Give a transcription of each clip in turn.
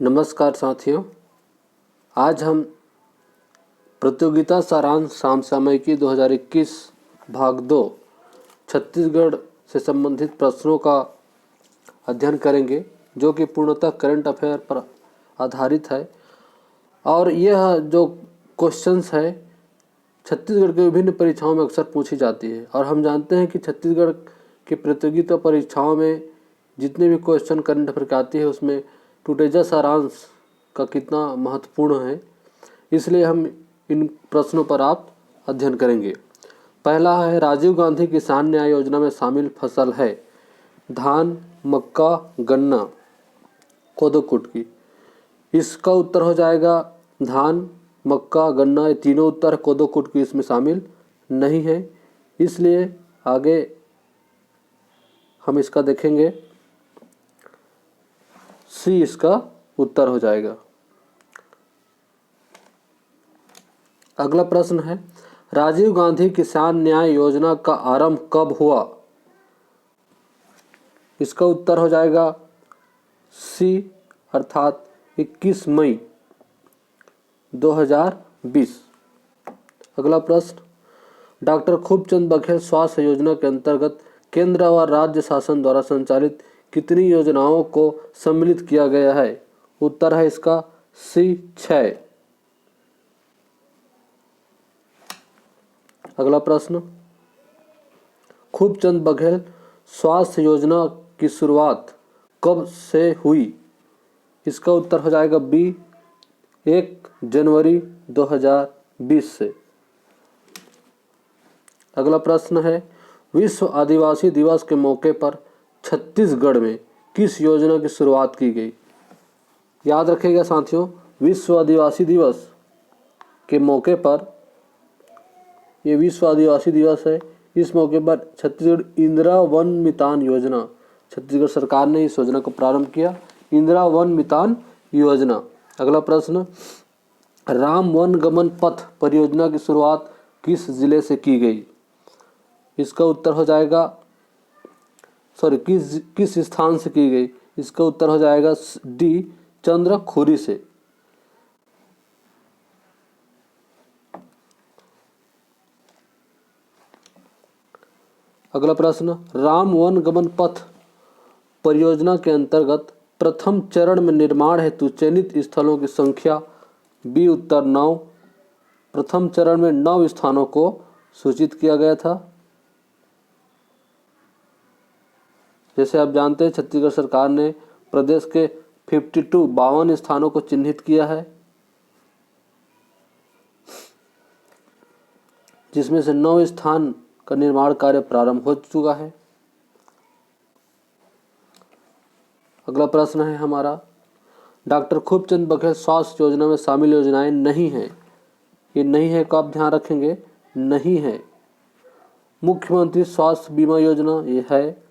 नमस्कार साथियों, आज हम प्रतियोगिता सारांश समसामयिकी 2021 भाग 2 छत्तीसगढ़ से संबंधित प्रश्नों का अध्ययन करेंगे, जो कि पूर्णतः करंट अफेयर पर आधारित है। और यह जो क्वेश्चंस है छत्तीसगढ़ के विभिन्न परीक्षाओं में अक्सर पूछी जाती है। और हम जानते हैं कि छत्तीसगढ़ की प्रतियोगिता परीक्षाओं में जितने भी क्वेश्चन करंट अफेयर के आती है उसमें टूटेजा सारांश का कितना महत्वपूर्ण है, इसलिए हम इन प्रश्नों पर आप अध्ययन करेंगे। पहला है, राजीव गांधी किसान न्याय योजना में शामिल फसल है धान, मक्का, गन्ना, कोदो, कुटकी। इसका उत्तर हो जाएगा धान, मक्का, गन्ना, ये तीनों उत्तर। कोदो कुटकी इसमें शामिल नहीं है, इसलिए आगे हम इसका देखेंगे। सी इसका उत्तर हो जाएगा। अगला प्रश्न है, राजीव गांधी किसान न्याय योजना का आरंभ कब हुआ? इसका उत्तर हो जाएगा सी अर्थात 21 मई 2020। अगला प्रश्न, डॉक्टर खूबचंद बघेल स्वास्थ्य योजना के अंतर्गत केंद्र व राज्य शासन द्वारा संचालित कितनी योजनाओं को सम्मिलित किया गया है? उत्तर है इसका सी 6। अगला प्रश्न, खूबचंद बघेल स्वास्थ्य योजना की शुरुआत कब से हुई? इसका उत्तर हो जाएगा बी 1 जनवरी 2020 से। अगला प्रश्न है, विश्व आदिवासी दिवस के मौके पर छत्तीसगढ़ में किस योजना की शुरुआत की गई? याद रखिएगा साथियों, विश्व आदिवासी दिवस के मौके पर, ये विश्व आदिवासी दिवस है, इस मौके पर छत्तीसगढ़ इंदिरा वन मितान योजना, छत्तीसगढ़ सरकार ने इस योजना को प्रारंभ किया, इंदिरा वन मितान योजना। अगला प्रश्न, राम वन गमन पथ परियोजना की शुरुआत किस जिले से की गई? इसका उत्तर हो जाएगा, किस स्थान से की गई? इसका उत्तर हो जाएगा डी चंद्रखुरी से। अगला प्रश्न, राम वन गमन पथ परियोजना के अंतर्गत प्रथम चरण में निर्माण हेतु चयनित स्थलों की संख्या? बी उत्तर 9। प्रथम चरण में 9 स्थानों को सूचित किया गया था। जैसे आप जानते हैं, छत्तीसगढ़ सरकार ने प्रदेश के 52 स्थानों को चिन्हित किया है, जिसमें से 9 स्थान का निर्माण कार्य प्रारंभ हो चुका है। अगला प्रश्न है हमारा, डॉक्टर खूबचंद बघेल स्वास्थ्य योजना में शामिल योजनाएं नहीं हैं। ये नहीं है को आप ध्यान रखेंगे, नहीं है। मुख्यमंत्री स्वास्थ्य बीमा योजना ये है,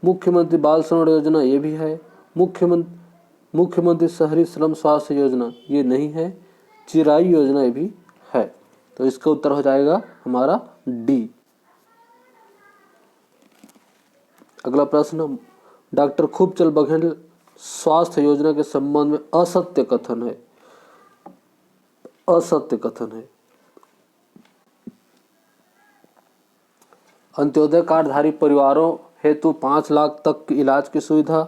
मुख्यमंत्री बाल श्रवण योजना ये भी है, मुख्यमंत्री शहरी श्रम स्वास्थ्य योजना ये नहीं है, चिराई योजना ये भी है। तो इसका उत्तर हो जाएगा हमारा डी। अगला प्रश्न, डॉक्टर खूबचंद बघेल स्वास्थ्य योजना के संबंध में असत्य कथन है। असत्य कथन है, अंत्योदय कार्डधारी परिवारों हेतु 5 लाख तक की इलाज की सुविधा,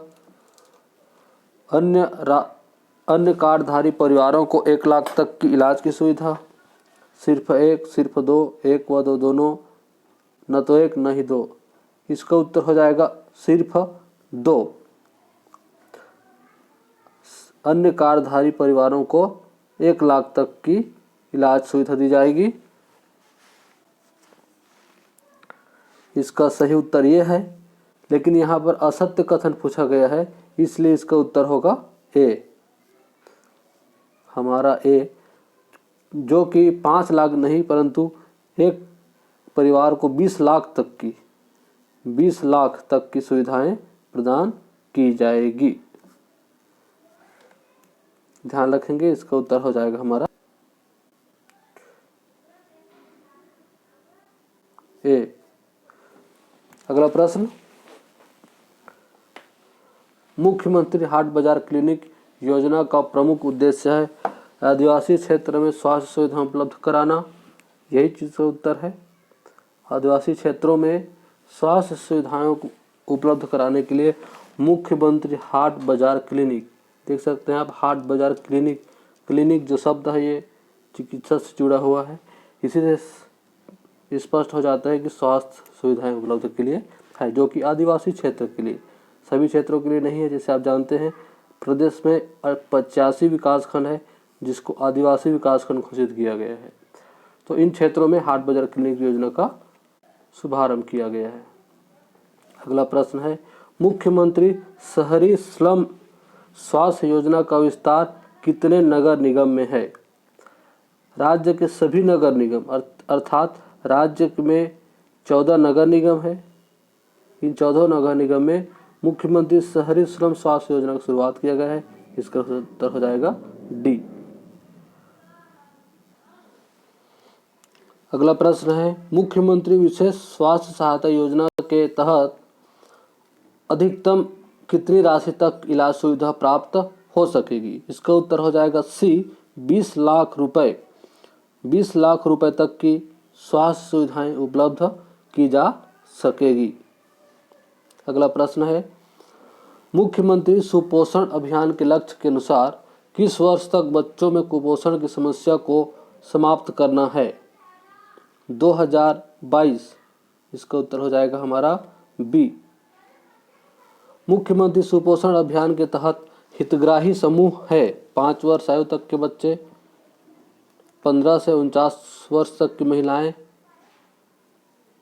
अन्य कार्डधारी परिवारों को 1 लाख तक की इलाज की सुविधा, सिर्फ 1, सिर्फ 2, 1 व 2 दोनों, न तो 1 न ही 2। इसका उत्तर हो जाएगा सिर्फ 2। अन्य कार्डधारी परिवारों को 1 लाख तक की इलाज सुविधा दी जाएगी। इसका सही उत्तर ये है, लेकिन यहाँ पर असत्य कथन पूछा गया है, इसलिए इसका उत्तर होगा ए, हमारा ए, जो कि 5 लाख नहीं परंतु एक परिवार को 20 लाख तक की सुविधाएं प्रदान की जाएगी। ध्यान रखेंगे, इसका उत्तर हो जाएगा हमारा ए। अगला प्रश्न, मुख्यमंत्री हाट बाजार क्लिनिक योजना का प्रमुख उद्देश्य है आदिवासी क्षेत्र में स्वास्थ्य सुविधा उपलब्ध कराना। यही चीज़ का उत्तर है। आदिवासी क्षेत्रों में स्वास्थ्य सुविधाओं को उपलब्ध कराने के लिए मुख्यमंत्री हाट बाजार क्लिनिक, देख सकते हैं आप हाट बाजार क्लिनिक, क्लिनिक जो शब्द है ये चिकित्सा से जुड़ा हुआ है। इसी से स्पष्ट हो जाता है कि स्वास्थ्य सुविधाएं उपलब्ध के लिए है, जो कि आदिवासी क्षेत्र के लिए, सभी क्षेत्रों के लिए नहीं है। जैसे आप जानते हैं प्रदेश में 85 विकासखंड है जिसको आदिवासी विकासखंड घोषित किया गया है। तो इन क्षेत्रों में हाट बाजार क्लिनिक योजना का शुभारंभ किया गया है। अगला प्रश्न है मुख्यमंत्री शहरी स्लम स्वास्थ्य योजना का विस्तार कितने नगर निगम में है? राज्य के सभी नगर निगम अर्थात राज्य में 14 नगर निगम है। इन 14 नगर निगम में मुख्यमंत्री शहरी स्लम स्वास्थ्य योजना की शुरुआत किया गया है। इसका उत्तर हो जाएगा डी। अगला प्रश्न है मुख्यमंत्री विशेष स्वास्थ्य सहायता योजना के तहत अधिकतम कितनी राशि तक इलाज सुविधा प्राप्त हो सकेगी? इसका उत्तर हो जाएगा सी, 20 लाख रुपए। 20 लाख रुपए तक की स्वास्थ्य सुविधाएं उपलब्ध की जा सकेगी। अगला प्रश्न है मुख्यमंत्री सुपोषण अभियान के लक्ष्य के अनुसार किस वर्ष तक बच्चों में कुपोषण की समस्या को समाप्त करना है? 2022। इसका उत्तर हो जाएगा हमारा बी। मुख्यमंत्री सुपोषण अभियान के तहत हितग्राही समूह है 5 वर्ष आयु तक के बच्चे, 15 से 49 वर्ष तक की महिलाएं।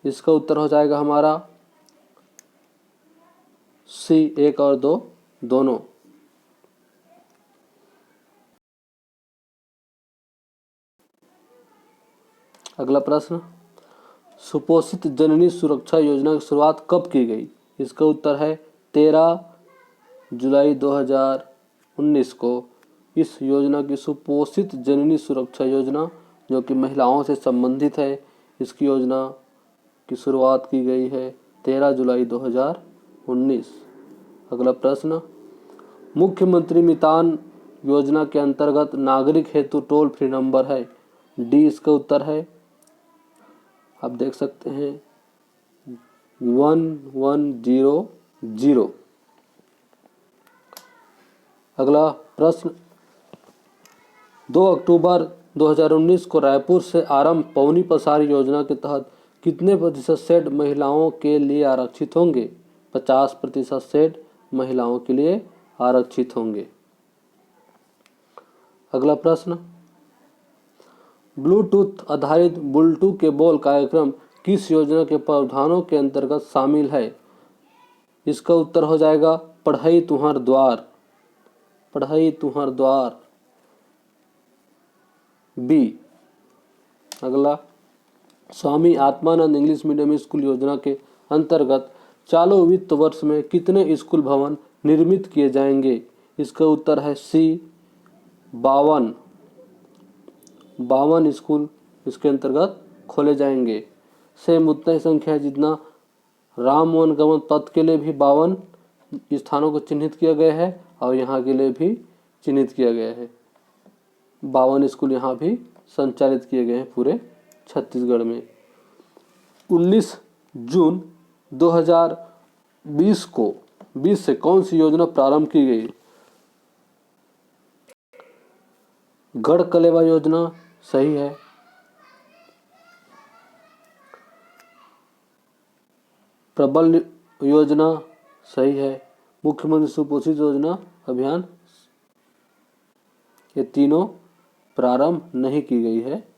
इसका उत्तर हो जाएगा हमारा सी, 1 और 2 दोनों। अगला प्रश्न सुपोषित जननी सुरक्षा योजना की शुरुआत कब की गई? इसका उत्तर है 13 जुलाई 2019 को इस योजना की सुपोषित जननी सुरक्षा योजना जो कि महिलाओं से संबंधित है, इसकी योजना की शुरुआत की गई है 13 जुलाई 2019। अगला प्रश्न मुख्यमंत्री मितान योजना के अंतर्गत नागरिक हेतु टोल फ्री नंबर है? डी इसका उत्तर है। आप देख सकते हैं 1100। अगला प्रश्न 2 अक्टूबर 2019 को रायपुर से आरंभ पौनी पसारी योजना के तहत कितने प्रतिशत सेट महिलाओं के लिए आरक्षित होंगे? 50% सेट महिलाओं के लिए आरक्षित होंगे। अगला प्रश्न ब्लूटूथ आधारित बुलटू के बोल कार्यक्रम किस योजना के प्रावधानों के अंतर्गत शामिल है? इसका उत्तर हो जाएगा पढ़ई तुहर द्वार, पढ़ई तुहर द्वार बी। अगला Swami Atmanand English medium school योजना के अंतर्गत चालू वित्त वर्ष में कितने स्कूल भवन निर्मित किए जाएंगे? इसका उत्तर है सी, 52 स्कूल इसके अंतर्गत खोले जाएंगे। सेम उतना ही संख्या है जितना राम वनगमन पथ के लिए भी 52 स्थानों को चिन्हित किया गया है और यहाँ के लिए भी चिन्हित किया गया है। 52 स्कूल यहाँ भी संचालित किए गए हैं पूरे छत्तीसगढ़ में। 19 जून 2020 को 20 से कौन सी योजना प्रारंभ की गई? गढ़ कलेवा योजना सही है। प्रबल योजना सही है। मुख्यमंत्री सुपोषित योजना अभियान, ये तीनों प्रारंभ नहीं की गई है।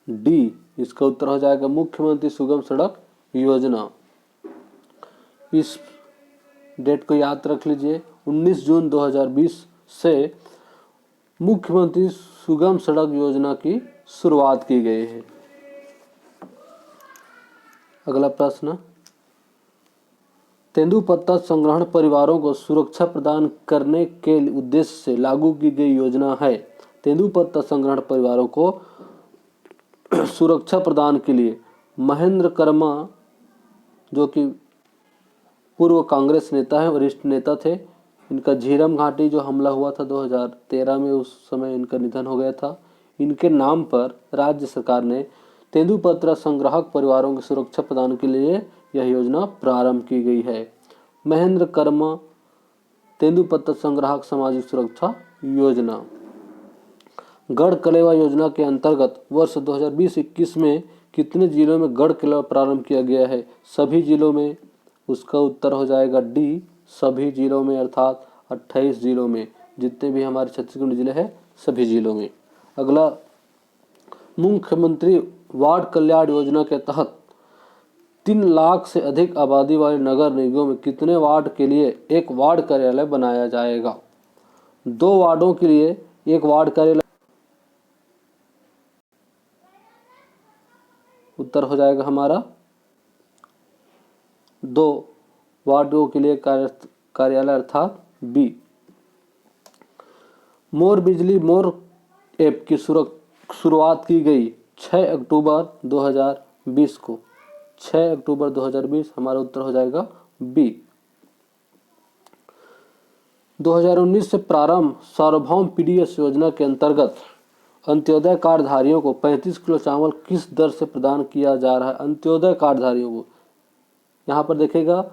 डी इसका उत्तर हो जाएगा मुख्यमंत्री सुगम सड़क योजना। इस डेट को याद रख लीजिए 19 जून 2020 से मुख्यमंत्री सुगम सड़क योजना की शुरुआत की गई है। अगला प्रश्न तेंदुपत्ता संग्रहण परिवारों को सुरक्षा प्रदान करने के उद्देश्य से लागू की गई योजना है। तेंदुपत्ता संग्रहण परिवारों को सुरक्षा प्रदान के लिए महेंद्र कर्मा जो कि पूर्व कांग्रेस नेता है, वरिष्ठ नेता थे, इनका झीरम घाटी जो हमला हुआ था 2013 में, उस समय इनका निधन हो गया था। इनके नाम पर राज्य सरकार ने तेंदुपत्ता संग्राहक परिवारों की सुरक्षा प्रदान के लिए यह योजना प्रारंभ की गई है। महेंद्र कर्मा तेंदुपत्ता संग्राहक सामाजिक सुरक्षा योजना। गढ़ कलेवा योजना के अंतर्गत वर्ष 2020-21 में कितने जिलों में गढ़ कलेवा प्रारंभ किया गया है? सभी जिलों में। उसका उत्तर हो जाएगा डी, सभी जिलों में, अर्थात 28 जिलों में। जितने भी हमारे छत्तीसगढ़ जिले हैं सभी जिलों में। अगला, मुख्यमंत्री वार्ड कल्याण योजना के तहत 3 लाख से अधिक आबादी वाले नगर निगमों में कितने वार्ड के लिए एक वार्ड कार्यालय बनाया जाएगा? 2 वार्डों के लिए एक वार्ड कार्यालय। उत्तर हो जाएगा हमारा 2 वार्डों के लिए कार्यालय, अर्थात बी। मोर बिजली मोर ऐप की शुरुआत की गई 6 अक्टूबर 2020 को। 6 अक्टूबर 2020 हमारा उत्तर हो जाएगा बी। 2019 से प्रारंभ सार्वभौम पीडीएस योजना के अंतर्गत अंत्योदय कार्डधारियों को 35 किलो चावल किस दर से प्रदान किया जा रहा है? अंत्योदय कार्डधारियों को, यहाँ पर देखिएगा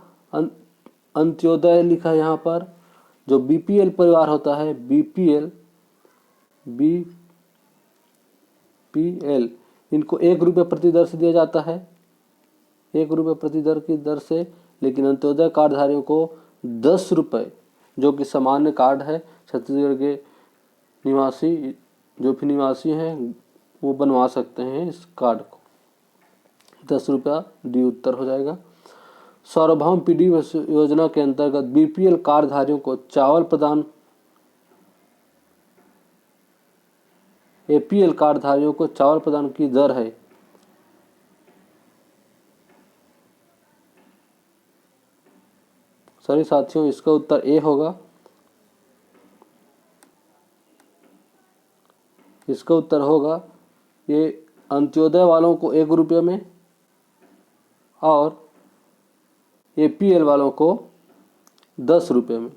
अंत्योदय लिखा है। यहाँ पर जो बीपीएल परिवार होता है, बीपीएल इनको 1 रुपये प्रति दर से दिया जाता है, 1 रुपये प्रति दर की दर से। लेकिन अंत्योदय कार्डधारियों को 10 रुपये, जो कि सामान्य कार्ड है, छत्तीसगढ़ के निवासी जो भी निवासी हैं वो बनवा सकते हैं इस कार्ड को। 10 रुपया डी उत्तर हो जाएगा। सार्वभौम पीडीएस योजना के अंतर्गत बीपीएल कार्डधारियों को चावल प्रदान, एपीएल कार्डधारियों को चावल प्रदान की दर है सभी साथियों, इसका उत्तर ए होगा। इसका उत्तर होगा ये अंत्योदय वालों को 1 रुपये में और एपीएल वालों को 10 रुपये में,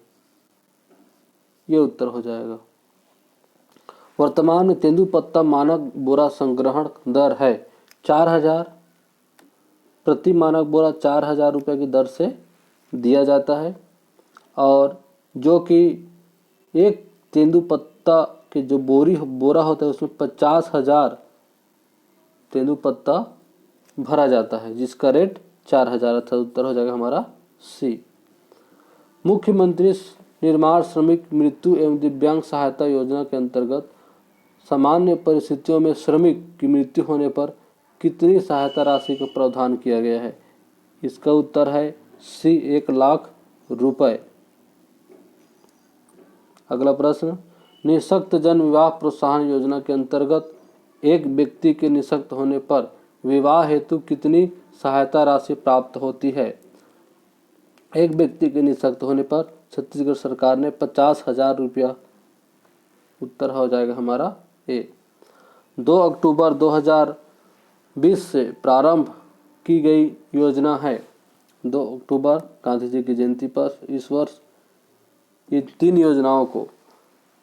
ये उत्तर हो जाएगा। वर्तमान में तेंदुपत्ता मानक बोरा संग्रहण दर है 4000 प्रति मानक बोरा, 4000 रुपये की दर से दिया जाता है। और जो कि एक तेंदुपत्ता के जो बोरा होता है उसमें 50,000 तेंदुपत्ता भरा जाता है, जिसका रेट 4000, अर्थात उत्तर हो जाएगा हमारा सी। मुख्यमंत्री निर्माण श्रमिक मृत्यु एवं दिव्यांग सहायता योजना के अंतर्गत सामान्य परिस्थितियों में श्रमिक की मृत्यु होने पर कितनी सहायता राशि का प्रावधान किया गया है? इसका उत्तर है सी, 1 लाख रुपए। अगला प्रश्न, निःशक्त जन विवाह प्रोत्साहन योजना के अंतर्गत एक व्यक्ति के निःशक्त होने पर विवाह हेतु कितनी सहायता राशि प्राप्त होती है? एक व्यक्ति के निःशक्त होने पर छत्तीसगढ़ सरकार ने 50,000 रुपया, उत्तर हो जाएगा हमारा ए। 2 अक्टूबर 2020 से प्रारंभ की गई योजना है। 2 अक्टूबर गांधी जी की जयंती पर इस वर्ष ये 3 योजनाओं को,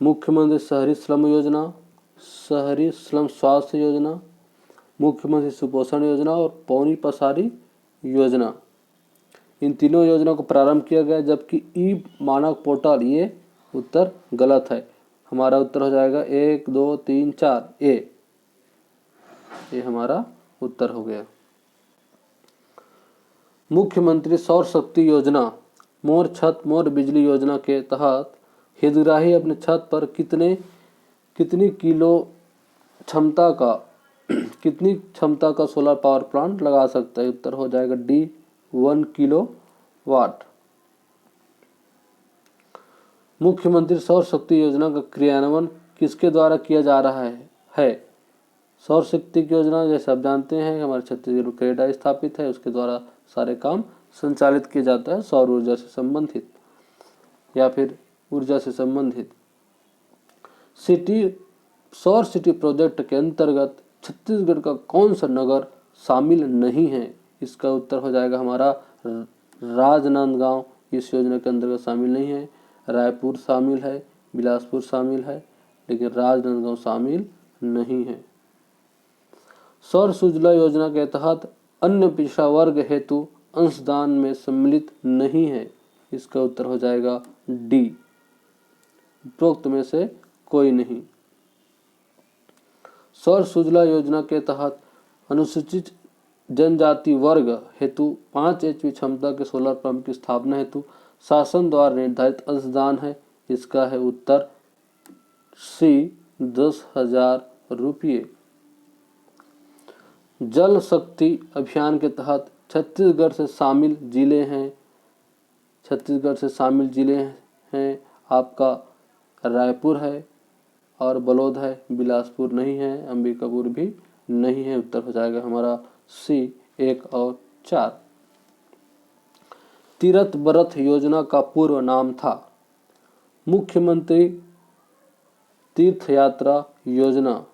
मुख्यमंत्री शहरी श्रम योजना, शहरी श्रम स्वास्थ्य योजना, मुख्यमंत्री सुपोषण योजना और पौनी पसारी योजना, इन तीनों योजनाओं को प्रारंभ किया गया। जबकि ई मानक पोर्टल, ये उत्तर गलत है। हमारा उत्तर हो जाएगा 1 2 3 4 ए, ये हमारा उत्तर हो गया। मुख्यमंत्री सौर शक्ति योजना मोर छत मोर बिजली योजना के तहत हितग्राही अपने छत पर कितनी क्षमता का सोलर पावर प्लांट लगा सकता है? उत्तर हो जाएगा डी, 1 किलोवाट। मुख्यमंत्री सौर शक्ति योजना का क्रियान्वयन किसके द्वारा किया जा रहा है? सौर शक्ति की योजना जैसे आप जानते हैं हमारे छत्तीसगढ़ में क्रेडा स्थापित है, उसके द्वारा सारे काम संचालित किया जाता है सौर ऊर्जा से संबंधित या फिर ऊर्जा से संबंधित। सौर सिटी प्रोजेक्ट के अंतर्गत छत्तीसगढ़ का कौन सा नगर शामिल नहीं है? इसका उत्तर हो जाएगा हमारा राजनांदगांव, इस योजना के अंतर्गत शामिल नहीं है। रायपुर शामिल है, बिलासपुर शामिल है, लेकिन राजनांदगांव शामिल नहीं है। सौर सुजला योजना के तहत अन्य पिछड़ा वर्ग हेतु अंशदान में सम्मिलित नहीं है। इसका उत्तर हो जाएगा डी, उपरोक्त में से कोई नहीं। सौर सुजला योजना के तहत अनुसूचित जनजाति वर्ग हेतु 5 HP क्षमता के सोलर पंप की स्थापना हेतु शासन द्वारा निर्धारित अंशदान है। इसका है उत्तर सी, 10,000 रुपये। जल शक्ति अभियान के तहत छत्तीसगढ़ से शामिल जिले हैं आपका रायपुर है और बलौद है, बिलासपुर नहीं है, अंबिकापुर भी नहीं है। उत्तर हो जाएगा हमारा सी, 1 और 4। तीरथ बरथ योजना का पूर्व नाम था मुख्यमंत्री तीर्थ यात्रा योजना।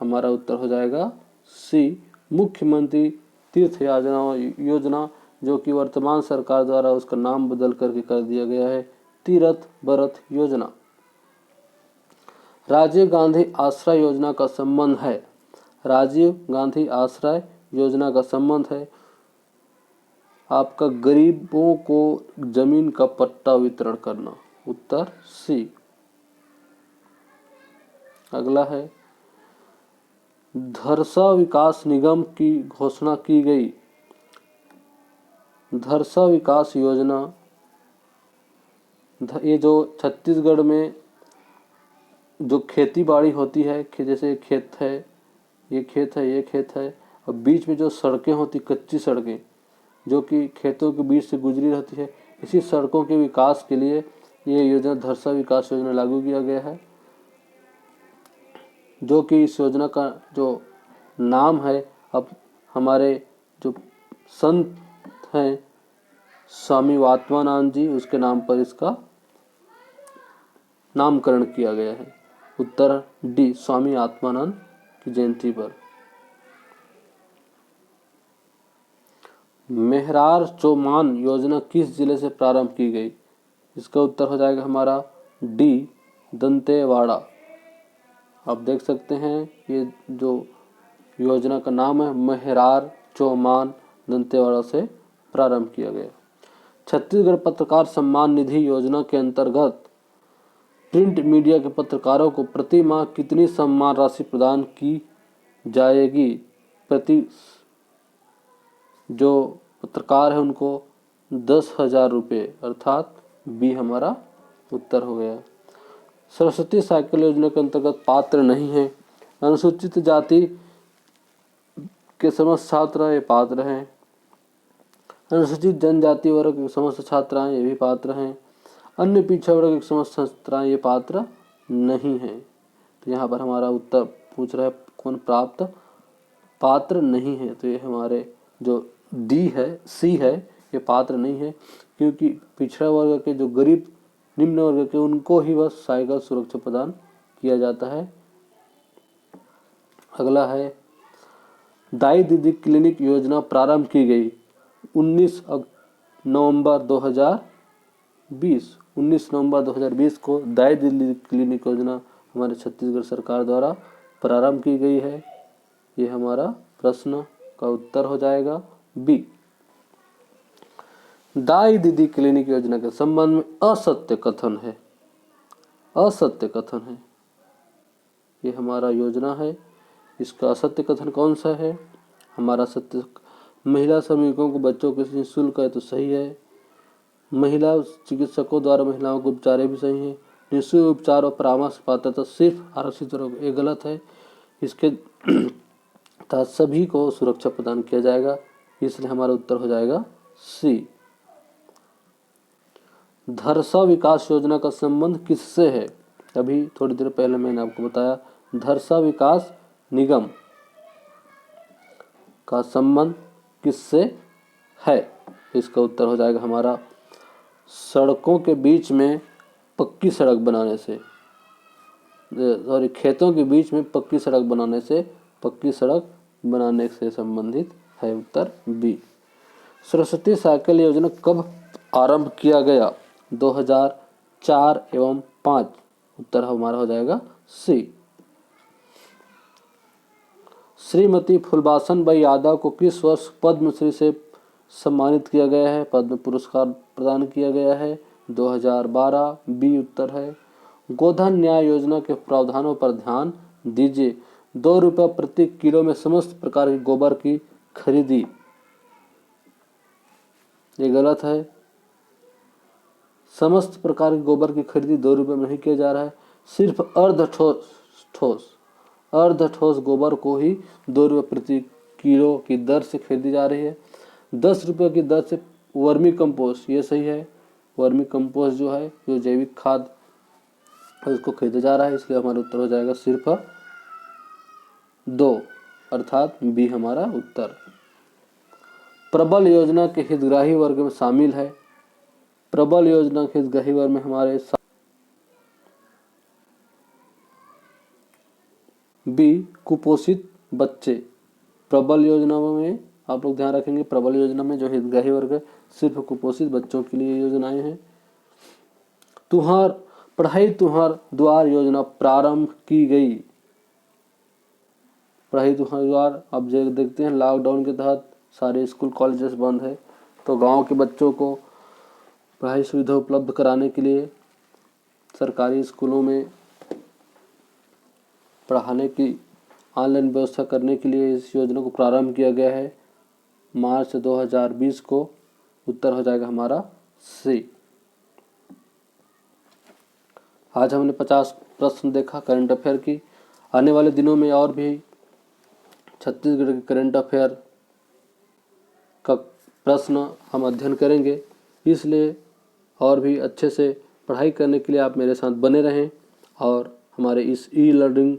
हमारा उत्तर हो जाएगा सी, मुख्यमंत्री तीर्थ योजना, जो कि वर्तमान सरकार द्वारा उसका नाम बदल करके कर दिया गया है तीरथ बरथ योजना। राजीव गांधी आश्रय योजना का संबंध है, राजीव गांधी आश्रय योजना का संबंध है आपका गरीबों को जमीन का पट्टा वितरण करना। उत्तर सी। अगला है धरसा विकास निगम की घोषणा की गई। धरसा विकास योजना, ये जो छत्तीसगढ़ में जो खेती बाड़ी होती है, जैसे खेत है, ये खेत है, ये खेत है, और बीच में जो सड़कें होती, कच्ची सड़कें जो कि खेतों के बीच से गुजरी रहती है, इसी सड़कों के विकास के लिए ये योजना धरसा विकास योजना लागू किया गया है। जो कि इस योजना का जो नाम है, अब हमारे जो संत हैं स्वामी आत्मानंद जी, उसके नाम पर इसका नामकरण किया गया है। उत्तर डी, स्वामी आत्मानंद की जयंती पर। मेहरार चौमान योजना किस जिले से प्रारंभ की गई? इसका उत्तर हो जाएगा हमारा डी, दंतेवाड़ा। आप देख सकते हैं ये जो योजना का नाम है मेहरार चौमान, दंतेवाड़ा से प्रारंभ किया गया। छत्तीसगढ़ पत्रकार सम्मान निधि योजना के अंतर्गत प्रिंट मीडिया के पत्रकारों को प्रति माह कितनी सम्मान राशि प्रदान की जाएगी? प्रति जो पत्रकार है उनको 10,000 रुपये, अर्थात बी हमारा उत्तर हो गया। सरस्वती साइकिल योजना के अंतर्गत पात्र नहीं है। अनुसूचित जाति के समस्त छात्र ये पात्र हैं। अनुसूचित जनजाति वर्ग के समस्त छात्राएं ये भी पात्र हैं। अन्य पिछड़ा वर्ग के समस्त छात्राएं ये पात्र नहीं हैं। तो यहाँ पर हमारा उत्तर पूछ रहा है कौन पात्र नहीं है, तो ये हमारे जो डी है, सी है, ये पात्र नहीं है, क्योंकि पिछड़ा वर्ग के जो गरीब निम्न वर्ग के उनको ही बस साइकिल सुरक्षा प्रदान किया जाता है। अगला है दाई दीदी क्लिनिक योजना प्रारंभ की गई 19 नवंबर 2020 को दाई दीदी क्लिनिक योजना हमारे छत्तीसगढ़ सरकार द्वारा प्रारंभ की गई है। ये हमारा प्रश्न का उत्तर हो जाएगा बी। दाई दीदी क्लिनिक योजना के संबंध में असत्य कथन है, असत्य कथन है। ये हमारा योजना है, इसका असत्य कथन कौन सा है? हमारा सत्य, महिला श्रमिकों को बच्चों के निःशुल्क है तो सही है। महिला चिकित्सकों द्वारा महिलाओं को उपचार भी सही है। निःशुल्क उपचार और परामर्श पात्रता सिर्फ आरक्षित वर्ग, ये गलत है। इसके तहत सभी को सुरक्षा प्रदान किया जाएगा, इसलिए हमारा उत्तर हो जाएगा सी। धरसा विकास योजना का संबंध किससे है? अभी थोड़ी देर पहले मैंने आपको बताया, धरसा विकास निगम का संबंध किससे है? इसका उत्तर हो जाएगा हमारा सड़कों के बीच में पक्की सड़क बनाने से, सॉरी खेतों के बीच में पक्की सड़क बनाने से संबंधित है। उत्तर बी। सरस्वती साइकिल योजना कब आरंभ किया गया? 2000 4 एवं 5। उत्तर हमारा हो जाएगा सी। श्रीमती फुलबासन बाई यादव को किस वर्ष पद्मश्री से सम्मानित किया गया है? पद्म पुरस्कार प्रदान किया गया है 2012। बी उत्तर है। गोधन न्याय योजना के प्रावधानों पर ध्यान दीजिए। 2 रुपये प्रति किलो में समस्त प्रकार के गोबर की खरीदी, ये गलत है। समस्त प्रकार के गोबर की खरीदी 2 रुपये में नहीं किया जा रहा है। सिर्फ अर्ध ठोस गोबर को ही 2 रुपये प्रति किलो की दर से खरीदी जा रही है। 10 रुपये की दर से वर्मी कंपोस्ट, ये सही है। वर्मी कंपोस्ट जो है, जो जैविक खाद है, उसको खरीदा जा रहा है, इसलिए हमारा उत्तर हो जाएगा सिर्फ 2, अर्थात बी हमारा उत्तर। प्रबल योजना के हितग्राही वर्ग में शामिल है। प्रबल योजना के हितग्राही वर्ग में हमारे बी कुपोषित बच्चे। प्रबल योजना में आप लोग ध्यान रखेंगे, प्रबल योजना में जो हितग्राही वर्ग है सिर्फ कुपोषित बच्चों के लिए योजनाएं हैं। पढ़ाई तुहार द्वार योजना प्रारंभ की गई। पढ़ाई तुहार द्वार, अब देखते हैं लॉकडाउन के तहत सारे स्कूल कॉलेजेस बंद है, तो गांव के बच्चों को पढ़ाई सुविधा उपलब्ध कराने के लिए सरकारी स्कूलों में पढ़ाने की ऑनलाइन व्यवस्था करने के लिए इस योजना को प्रारंभ किया गया है मार्च 2020 को। उत्तर हो जाएगा हमारा सी। आज हमने 50 प्रश्न देखा करंट अफेयर की। आने वाले दिनों में और भी छत्तीसगढ़ के करंट अफेयर का प्रश्न हम अध्ययन करेंगे, इसलिए और भी अच्छे से पढ़ाई करने के लिए आप मेरे साथ बने रहें और हमारे इस ई लर्निंग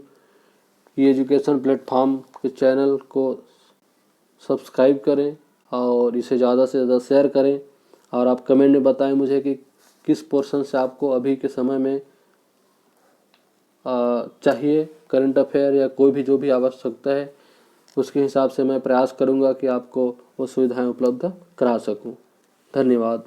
ई एजुकेशन प्लेटफॉर्म के चैनल को सब्सक्राइब करें और इसे ज़्यादा से ज़्यादा शेयर करें। और आप कमेंट में बताएं मुझे कि किस पोर्शन से आपको अभी के समय में चाहिए करंट अफेयर या कोई भी जो भी आवश्यकता है, उसके हिसाब से मैं प्रयास करूंगा कि आपको वो सुविधाएं उपलब्ध करा सकूं। धन्यवाद।